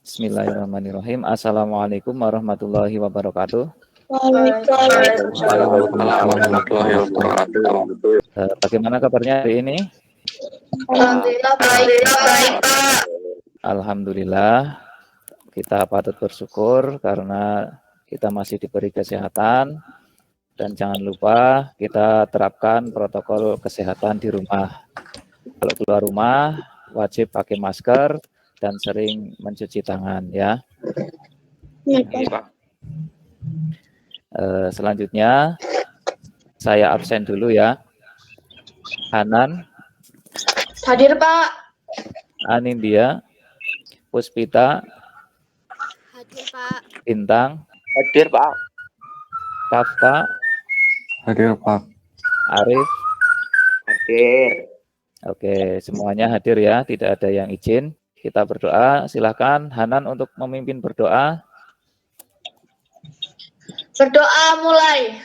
Bismillahirrahmanirrahim. Assalamualaikum warahmatullahi wabarakatuh. Waalaikumsalam warahmatullahi wabarakatuh. Bagaimana kabarnya hari ini? Alhamdulillah baik, Pak. Alhamdulillah, kita patut bersyukur karena kita masih diberi kesehatan, dan jangan lupa kita terapkan protokol kesehatan di rumah. Kalau keluar rumah wajib pakai masker dan sering mencuci tangan ya. Iya, Pak. Selanjutnya saya absen dulu ya. Hanan, Hadir, Pak. Anindya, Puspita, Hadir, Pak. Bintang, Hadir, Pak. Kafka, Hadir, Pak. Arif. Hadir. Oke, semuanya hadir ya, tidak ada yang izin. Kita berdoa, silakan Hanan untuk memimpin berdoa. Berdoa mulai.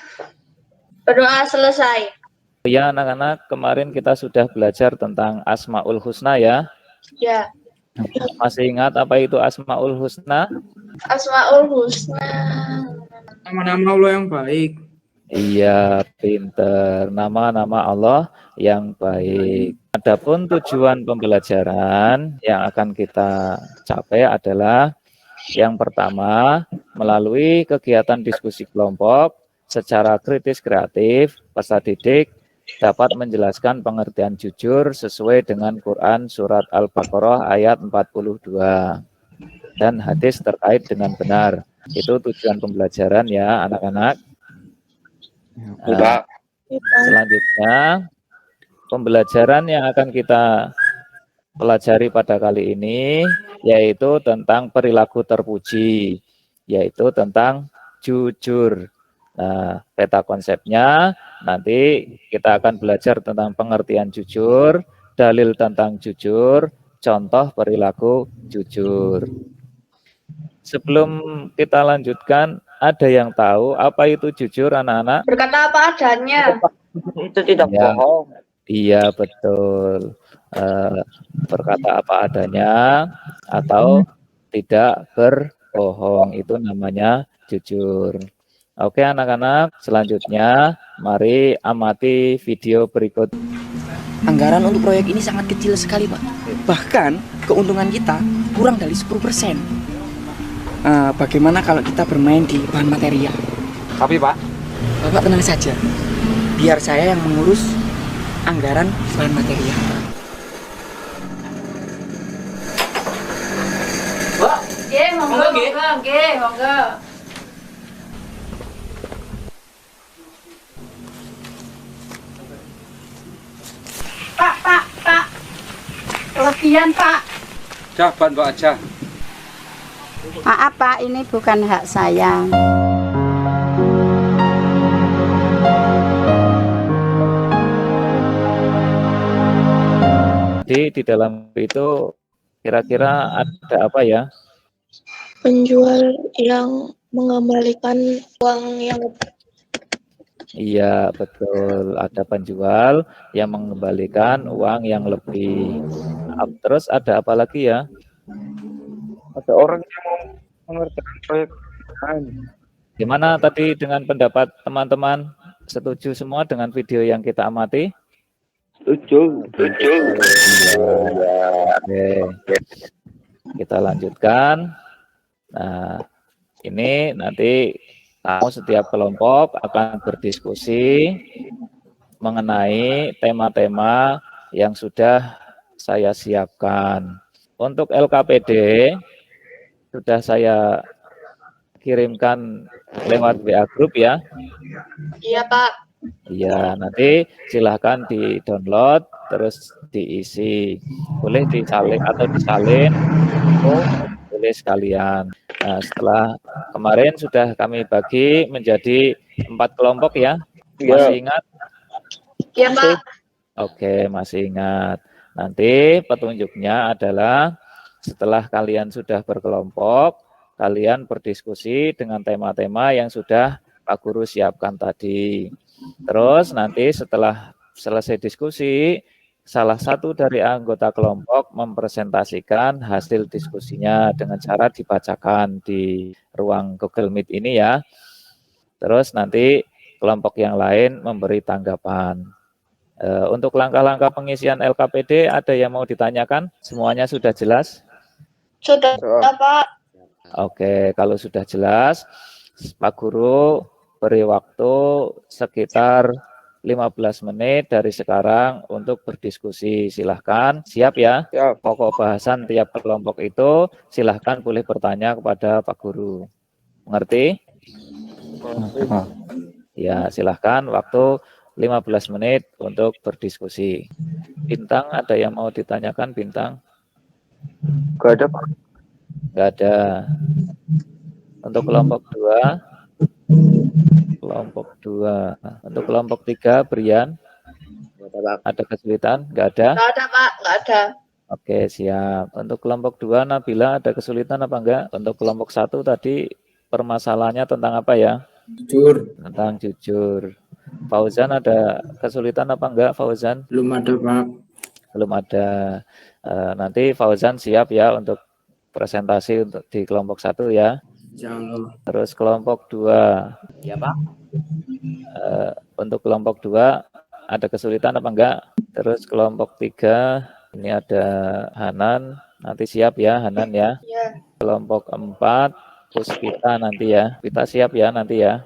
Berdoa selesai. Ya anak-anak, kemarin kita sudah belajar tentang Asmaul Husna ya. Ya. Masih ingat apa itu Asmaul Husna? Asmaul Husna. Nama-nama Allah yang baik. Iya, pinter. Nama-nama Allah yang baik. Adapun tujuan pembelajaran yang akan kita capai adalah yang pertama, melalui kegiatan diskusi kelompok secara kritis kreatif, peserta didik dapat menjelaskan pengertian jujur sesuai dengan Quran Surat Al-Baqarah ayat 42 dan hadis terkait dengan benar. Itu tujuan pembelajaran ya anak-anak. Selanjutnya, pembelajaran yang akan kita pelajari pada kali ini yaitu tentang perilaku terpuji, yaitu tentang jujur. Nah, peta konsepnya nanti kita akan belajar tentang pengertian jujur, dalil tentang jujur, contoh perilaku jujur. Sebelum kita lanjutkan, ada yang tahu apa itu jujur anak-anak? Berkata apa adanya. Itu tidak Ya. bohong. Iya, betul. Berkata apa adanya atau tidak berbohong, itu namanya jujur. Oke anak-anak, selanjutnya mari amati video berikut. Anggaran untuk proyek ini sangat kecil sekali, Pak. Bahkan keuntungan kita kurang dari 10%. Bagaimana kalau kita bermain di bahan material? Tapi, Pak, Bapak tenang saja. Biar saya yang mengurus anggaran bahan material. Monggo. Pak. Kelebihan, Pak. jawaban Pak aja. Maaf Pak, ini bukan hak saya. Jadi di dalam itu kira-kira ada apa ya? Penjual yang mengembalikan uang yang Iya, betul. Ada penjual yang mengembalikan uang yang lebih. Terus ada apa lagi ya? Ada orang yang mau mengerjakan proyek lain. Gimana tadi dengan pendapat teman-teman? Setuju semua dengan video yang kita amati? Setuju. Oke. Kita lanjutkan. Nah, ini nanti kamu setiap kelompok akan berdiskusi mengenai tema-tema yang sudah saya siapkan. Untuk LKPD sudah saya kirimkan lewat WA Group ya. Iya, Pak. Iya, nanti silahkan di-download terus diisi. Boleh disalin atau disalin, boleh sekalian. Nah, setelah kemarin sudah kami bagi menjadi 4 kelompok ya. Masih ingat? Iya, Pak. Oke, masih ingat. Nanti petunjuknya adalah setelah kalian sudah berkelompok, kalian berdiskusi dengan tema-tema yang sudah Pak Guru siapkan tadi. Terus nanti setelah selesai diskusi, salah satu dari anggota kelompok mempresentasikan hasil diskusinya dengan cara dibacakan di ruang Google Meet ini ya. Terus nanti kelompok yang lain memberi tanggapan. Untuk langkah-langkah pengisian LKPD ada yang mau ditanyakan? Semuanya sudah jelas? Sudah, Pak. Oke, kalau sudah jelas, Pak Guru beri waktu sekitar 15 menit dari sekarang untuk berdiskusi. Silahkan, siap ya? Siap. Pokok bahasan tiap kelompok itu silahkan boleh bertanya kepada Pak Guru. Mengerti? Pak. Ya, silahkan waktu 15 menit untuk berdiskusi. Bintang, ada yang mau ditanyakan, Bintang? Gak ada, Pak. Nggak ada. Untuk kelompok 2, untuk kelompok 3, Brian, ada kesulitan? Nggak ada? Nggak ada, Pak. Nggak ada. Oke, siap. Untuk kelompok 2, Nabila, ada kesulitan apa enggak? Untuk kelompok 1 tadi permasalahannya tentang apa ya? Jujur. Tentang jujur. Fauzan, ada kesulitan apa enggak, Fauzan? Belum ada, Pak. Belum ada. Nanti Fauzan siap ya untuk presentasi untuk di kelompok 1 ya. Insyaallah. Terus kelompok 2. Ya, Pak. Untuk kelompok 2 ada kesulitan apa enggak? Terus kelompok 3 ini ada Hanan, nanti siap ya Hanan ya. Iya. Kelompok 4 Puspita nanti ya. Kita siap ya nanti ya.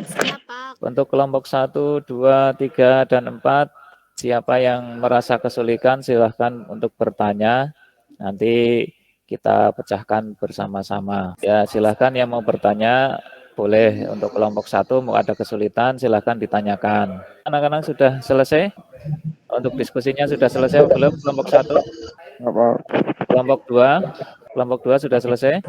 Siap, Pak. Untuk kelompok 1, 2, 3 dan 4 siapa yang merasa kesulitan silahkan untuk bertanya. Nanti kita pecahkan bersama-sama. Ya, silahkan yang mau bertanya boleh. Untuk kelompok 1 mau ada kesulitan silahkan ditanyakan. Anak-anak sudah selesai? Untuk diskusinya sudah selesai belum kelompok 1? Apa? Kelompok 2 sudah selesai?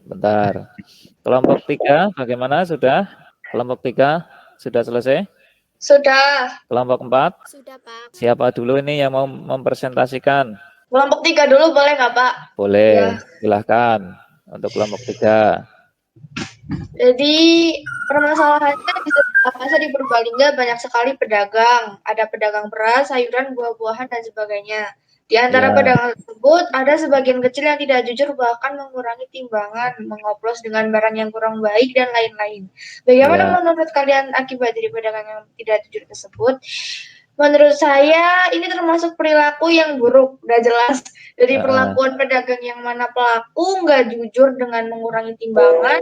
Bentar. Kelompok 3 bagaimana sudah? Kelompok 3 sudah selesai? Sudah. Kelompok 4? Sudah, Pak. Siapa dulu ini yang mau mempresentasikan? Kelompok 3 dulu boleh nggak, Pak? Boleh, Ya. silahkan. Untuk kelompok 3. Jadi permasalahannya di Purbalingga banyak sekali pedagang. Ada pedagang beras, sayuran, buah-buahan, dan sebagainya. Di antara Ya. pedagang tersebut, ada sebagian kecil yang tidak jujur bahkan mengurangi timbangan, mengoplos dengan barang yang kurang baik, dan lain-lain. Bagaimana Ya. menurut kalian akibat dari pedagang yang tidak jujur tersebut? Menurut saya ini termasuk perilaku yang buruk, udah jelas. Dari perlakuan pedagang yang mana pelaku nggak jujur dengan mengurangi timbangan,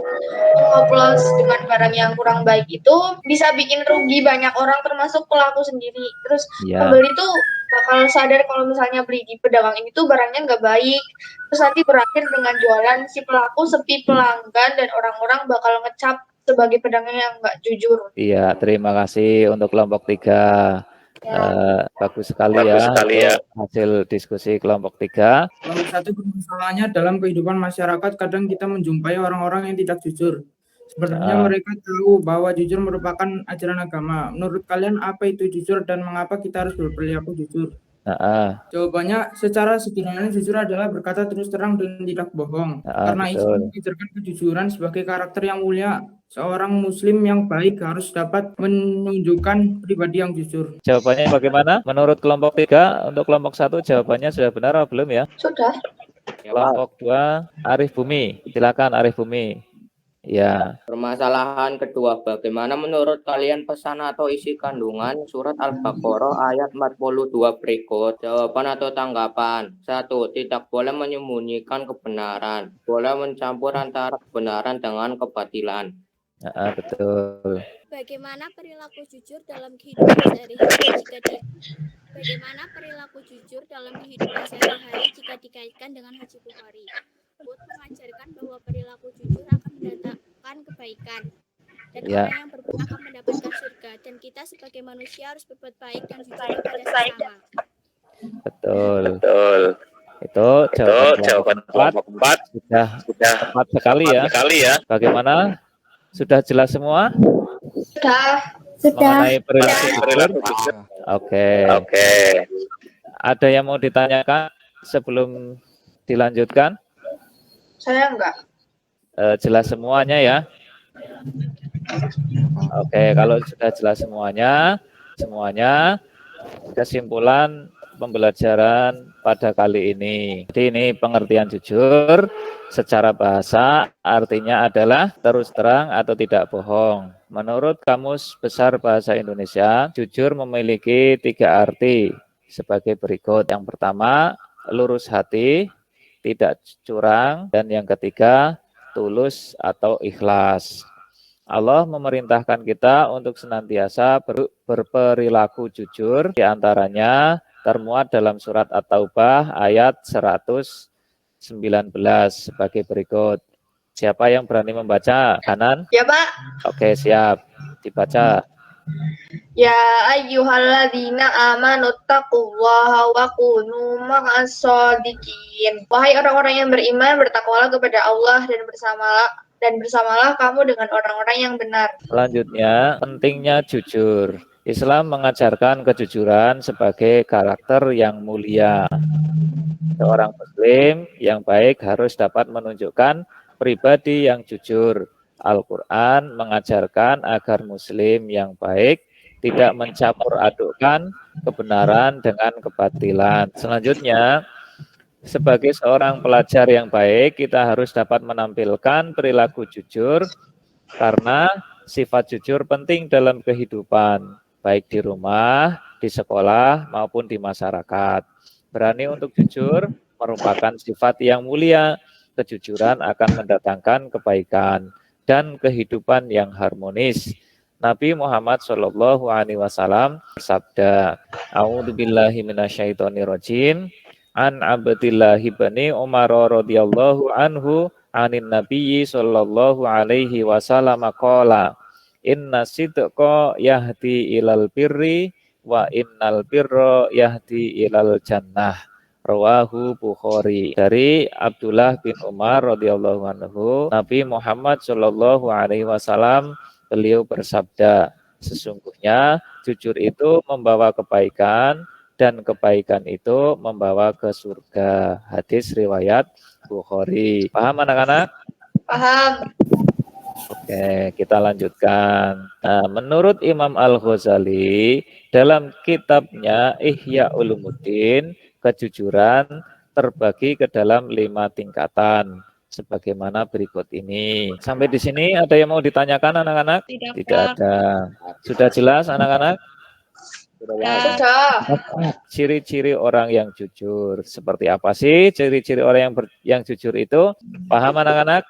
mengoplos dengan barang yang kurang baik itu bisa bikin rugi banyak orang termasuk pelaku sendiri. Terus Ya. pembeli tuh bakal sadar kalau misalnya beli di pedagang ini tuh barangnya nggak baik. Terus nanti berakhir dengan jualan si pelaku sepi pelanggan dan orang-orang bakal ngecap sebagai pedagang yang nggak jujur. Iya, terima kasih untuk kelompok 3. Bagus sekali ya hasil diskusi kelompok 3. Kelompok 1 permasalahannya dalam kehidupan masyarakat kadang kita menjumpai orang-orang yang tidak jujur. Sebenarnya mereka tahu bahwa jujur merupakan ajaran agama. Menurut kalian apa itu jujur dan mengapa kita harus berperilaku jujur? Jawabannya secara sederhana jujur adalah berkata terus terang dan tidak bohong. Karena itu mengajarkan kejujuran sebagai karakter yang mulia. Seorang muslim yang baik harus dapat menunjukkan pribadi yang jujur. Jawabannya bagaimana? Menurut kelompok 3, untuk kelompok 1 jawabannya sudah benar atau belum ya? Sudah. Kelompok 2, Arif Bumi. Silakan Arif Bumi. Ya. Permasalahan kedua, bagaimana menurut kalian pesan atau isi kandungan surat Al-Baqarah ayat 42 berikut? Jawaban atau tanggapan. 1. Tidak boleh menyembunyikan kebenaran. Boleh mencampur antara kebenaran dengan kebatilan. Betul. Bagaimana perilaku jujur dalam kehidupan sehari-hari jika dikaitkan dengan Haji Bukhari? Bud mengajarkan bahwa perilaku jujur akan mendatangkan kebaikan dan orang yang berbuat akan mendapatkan surga, dan kita sebagai manusia harus berbuat baik dan jujur kepada sesama. Betul. Itu jawaban kelompok 4 sudah tepat sekali ya. Bagaimana? Sudah jelas semua? Sudah. Mengenai perilaku jujur? Oke. Ada yang mau ditanyakan sebelum dilanjutkan? Saya enggak. Jelas semuanya ya. Oke, kalau sudah jelas semuanya kesimpulan pembelajaran pada kali ini. Jadi ini pengertian jujur secara bahasa artinya adalah terus terang atau tidak bohong. Menurut Kamus Besar Bahasa Indonesia, jujur memiliki 3 arti sebagai berikut. Yang pertama, lurus hati, tidak curang, dan yang ketiga, tulus atau ikhlas. Allah memerintahkan kita untuk senantiasa berperilaku jujur, diantaranya termuat dalam surat At-Taubah ayat 119 sebagai berikut. Siapa yang berani membaca? Hanan? Ya, Pak. Oke, siap. Dibaca. Ya ayyuhalladzina amanu taqullaha wa kunu ma'as shodiqin. Wahai orang-orang yang beriman, bertakwalah kepada Allah dan bersamalah kamu dengan orang-orang yang benar. Selanjutnya, pentingnya jujur. Islam mengajarkan kejujuran sebagai karakter yang mulia. Seorang muslim yang baik harus dapat menunjukkan pribadi yang jujur. Al-Quran mengajarkan agar muslim yang baik tidak mencampur adukkan kebenaran dengan kebatilan. Selanjutnya, sebagai seorang pelajar yang baik, kita harus dapat menampilkan perilaku jujur karena sifat jujur penting dalam kehidupan, baik di rumah, di sekolah, maupun di masyarakat. Berani untuk jujur merupakan sifat yang mulia. Kejujuran akan mendatangkan kebaikan dan kehidupan yang harmonis. Nabi Muhammad SAW bersabda, "A'udzubillahi minasyaitonirrajim. An Abdillahi bani Umar radhiyallahu anhu anin Nabiyyi sallallahu alaihi wasallam qala inna sidqa yahdi ilal birri wa innal birra yahdi ilal jannah." Rawahu Bukhari. Dari Abdullah bin Umar radhiyallahu anhu, Nabi Muhammad sallallahu alaihi wasallam beliau bersabda, sesungguhnya jujur itu membawa kebaikan dan kebaikan itu membawa ke surga. Hadis riwayat Bukhari. Paham anak-anak? Paham. Oke, kita lanjutkan. Nah, menurut Imam Al-Ghazali dalam kitabnya Ihya Ulumuddin, kejujuran terbagi ke dalam 5 tingkatan sebagaimana berikut ini. Sampai di sini ada yang mau ditanyakan anak-anak? Tidak ada. Sudah jelas anak-anak? Sudah. Ciri-ciri orang yang jujur. Seperti apa sih ciri-ciri orang yang jujur itu? Paham anak-anak?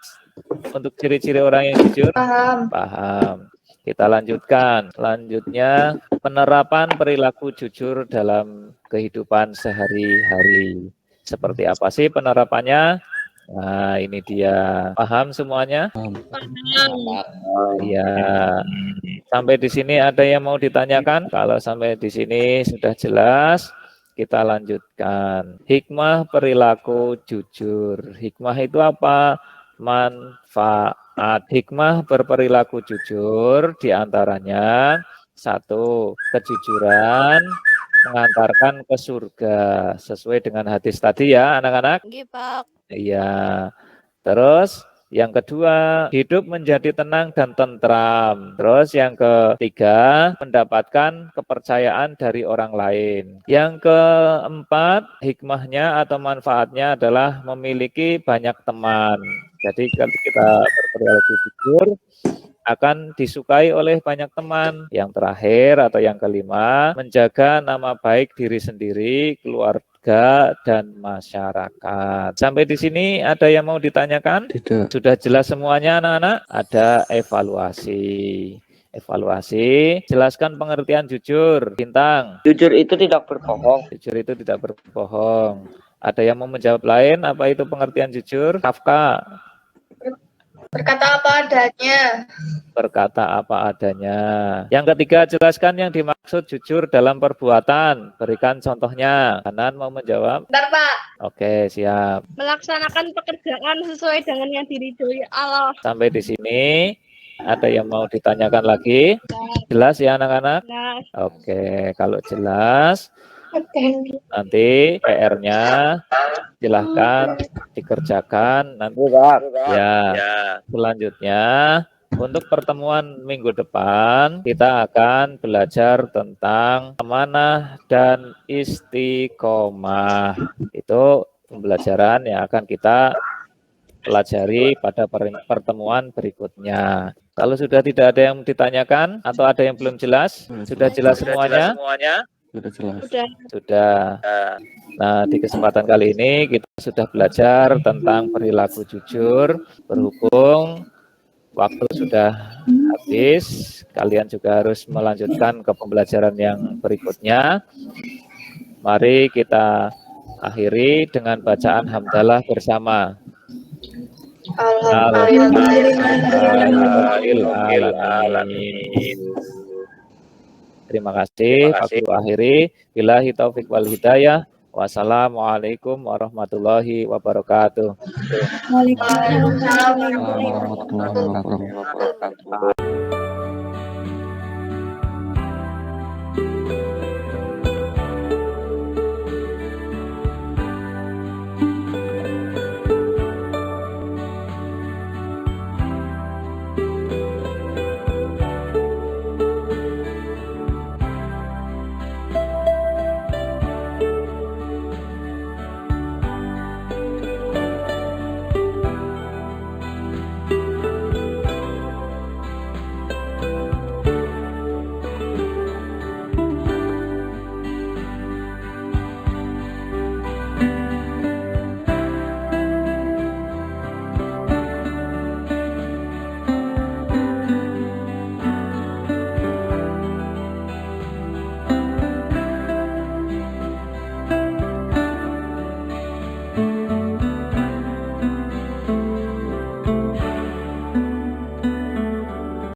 Untuk ciri-ciri orang yang jujur? Paham. Paham. Kita lanjutkan. Selanjutnya, penerapan perilaku jujur dalam kehidupan sehari-hari. Seperti apa sih penerapannya? Nah, ini dia. Paham semuanya? Iya. Sampai di sini ada yang mau ditanyakan? Kalau sampai di sini sudah jelas, kita lanjutkan. Hikmah perilaku jujur. Hikmah itu apa? Manfaat. Hikmah berperilaku jujur diantaranya 1. Kejujuran mengantarkan ke surga sesuai dengan hadis tadi ya anak-anak. Iya. Terus yang kedua, hidup menjadi tenang dan tentram. Terus yang ketiga, mendapatkan kepercayaan dari orang lain. Yang keempat, hikmahnya atau manfaatnya adalah memiliki banyak teman. Jadi kalau kita berperilaku jujur akan disukai oleh banyak teman. Yang terakhir atau yang kelima, menjaga nama baik diri sendiri, keluarga, dan masyarakat. Sampai di sini ada yang mau ditanyakan? Tidak. Sudah jelas semuanya anak-anak? Ada evaluasi. Evaluasi, jelaskan pengertian jujur. Bintang. Jujur itu tidak berbohong. Jujur itu tidak berbohong. Ada yang mau menjawab lain? Apa itu pengertian jujur? Kafka. Berkata apa adanya. Berkata apa adanya. Yang ketiga, jelaskan yang dimaksud jujur dalam perbuatan. Berikan contohnya. Hanan mau menjawab? Bentar, Pak. Oke, siap. Melaksanakan pekerjaan sesuai dengan yang diridhoi Allah. Sampai di sini ada yang mau ditanyakan lagi? Jelas ya anak-anak? Nah, Oke, kalau jelas nanti PR-nya silahkan dikerjakan nanti ya. Selanjutnya Untuk pertemuan minggu depan, kita akan belajar tentang amanah dan istiqomah. Itu pembelajaran yang akan kita pelajari pada pertemuan berikutnya. Kalau sudah tidak ada yang ditanyakan atau ada yang belum jelas, sudah jelas semuanya? Sudah jelas. Sudah. Nah, di kesempatan kali ini kita sudah belajar tentang perilaku jujur. Berhubung waktu sudah habis, kalian juga harus melanjutkan ke pembelajaran yang berikutnya. Mari kita akhiri dengan bacaan hamdalah bersama. Alhamdulillahirrahmanirrahim. Terima kasih. Aku akhiri. Billahi taufik wal hidayah. Wassalamualaikum warahmatullahi wabarakatuh. Waalaikumsalam Warahmatullahi wabarakatuh.